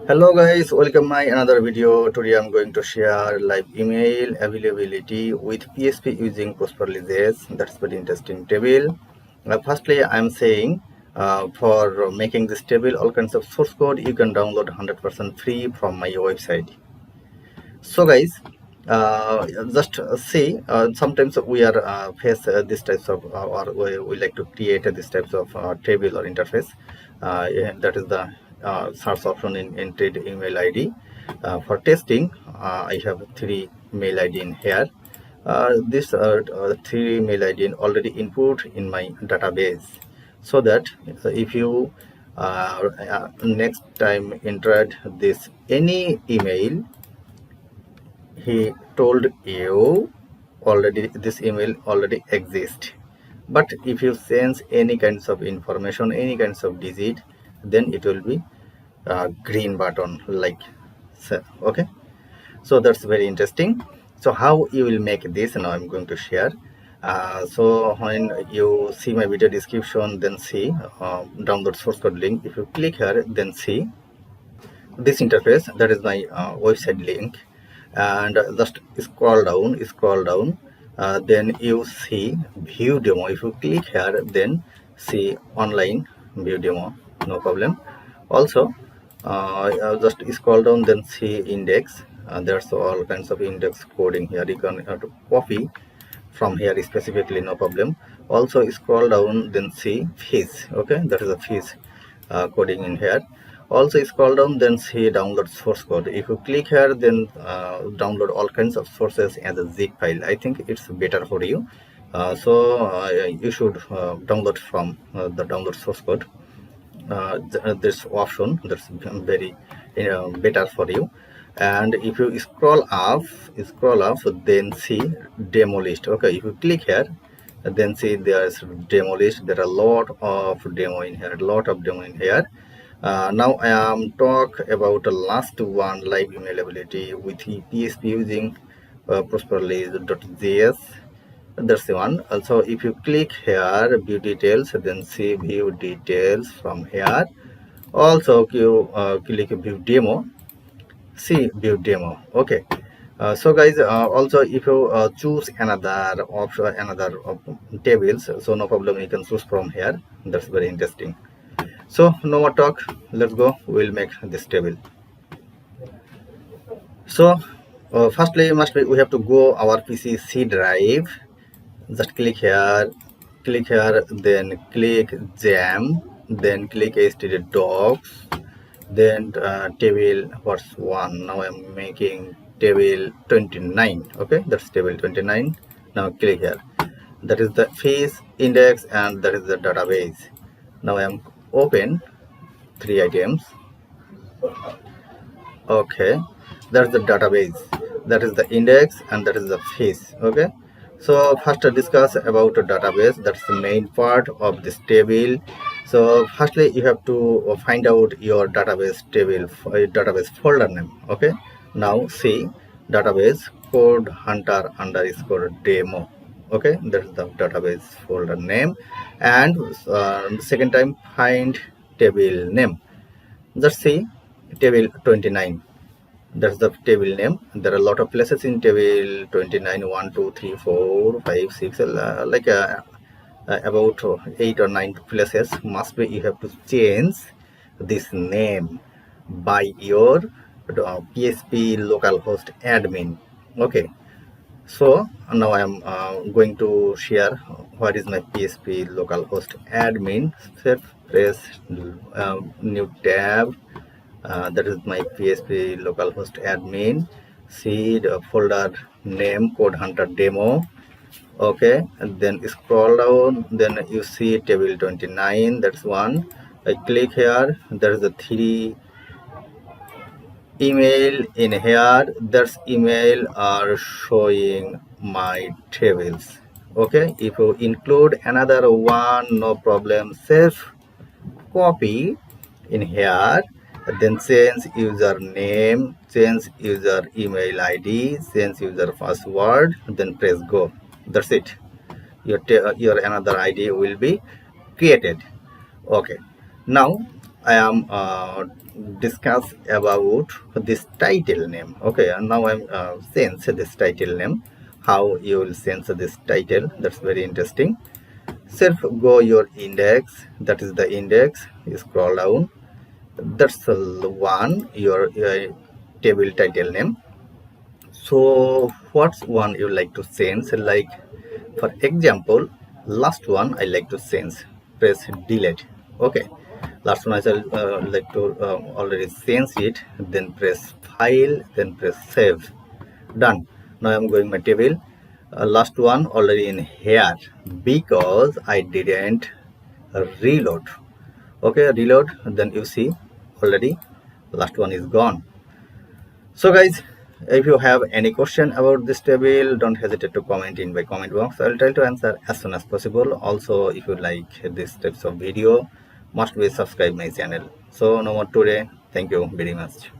Hello guys, welcome my another video. Today I'm going to share live email availability with PHP using parsley.js. That's very interesting table. Firstly, I'm saying for making this table, all kinds of source code you can download 100% free from my website. So guys, just see, sometimes we are face this types of or we like to create this types of table or interface. That is the search option in entered email ID. For testing, I have 3 mail ID in here. This 3 mail ID already input in my database, so that if you next time entered this any email, he told you already this email already exists. But if you sense any kinds of information, any kinds of digit, then it will be green button like so. Okay, so that's very interesting. So how you will make this, now I'm going to share. So when you see my video description, then see download source code link. If you click here, then see this interface, that is my website link, and just scroll down, then you see view demo. If you click here, then see online view demo, no problem. Also just scroll down, then see index. There's all kinds of index coding here. You can have to copy from here specifically, no problem. Also scroll down, then see fees. Okay, that is a fees coding in here. Also scroll down, then see download source code. If you click here, then download all kinds of sources as a zip file. I think it's better for you. So you should download from the download source code. This option, that's very better for you. And if you scroll up, then see demo list. Okay, if you click here, then see there's demo list. There are a lot of demo in here. Now I am talk about the last one, live email availability with PHP using parsley.js. That's the one. Also, if you click here view details, then see view details from here. Also you click view demo, see view demo. Okay, so guys, also if you choose another option, another tables, so no problem, you can choose from here. That's very interesting. So no more talk, let's go, we'll make this table. So firstly we have to go our PC C drive. Just click here, then click jam, then click htdocs docs, then table what's one. Now I'm making table 29. Okay, that's table 29. Now click here, that is the fees index and that is the database. Now I'm open 3 items. Okay, that's the database, that is the index, and that is the fees. Okay, so first discuss about a database. That's the main part of this table. So firstly you have to find out your database table, database folder name. Okay, now see database code hunter underscore demo. Okay, that's the database folder name. And second time find table name. Just see table 29, that's the table name. There are a lot of places in table 29, 1 2 3 4 5 6, like about 8 or 9 places. Must be you have to change this name by your PHP localhost admin. Okay, so now I am going to share what is my PHP localhost admin. Press new tab. That is my PHP localhost admin. See the folder name code hunter demo. Okay, and then scroll down, then you see table 29, that's one. I click here, there is a 3 email in here. That's email are showing my tables. Okay, if you include another one, no problem, self copy in here, then change username, change user email ID, change user password, then press go. That's it, your another ID will be created. Okay, now I am discuss about this title name. Okay, and now I'm change this title name. How you will change this title? That's very interesting. Self go your index. That is the index. You scroll down. That's the one your table title name. So what's one you like to change? Like for example, last one I like to change. Press delete. Okay, last one I shall like to already change it. Then press file. Then press save. Done. Now I'm going my table. Last one already in here because I didn't reload. Okay, reload. Then you see already last one is gone. So guys, if you have any question about this table, don't hesitate to comment in my comment box. I'll try to answer as soon as possible. Also, if you like this types of video, must be subscribe my channel. So no more today. Thank you very much.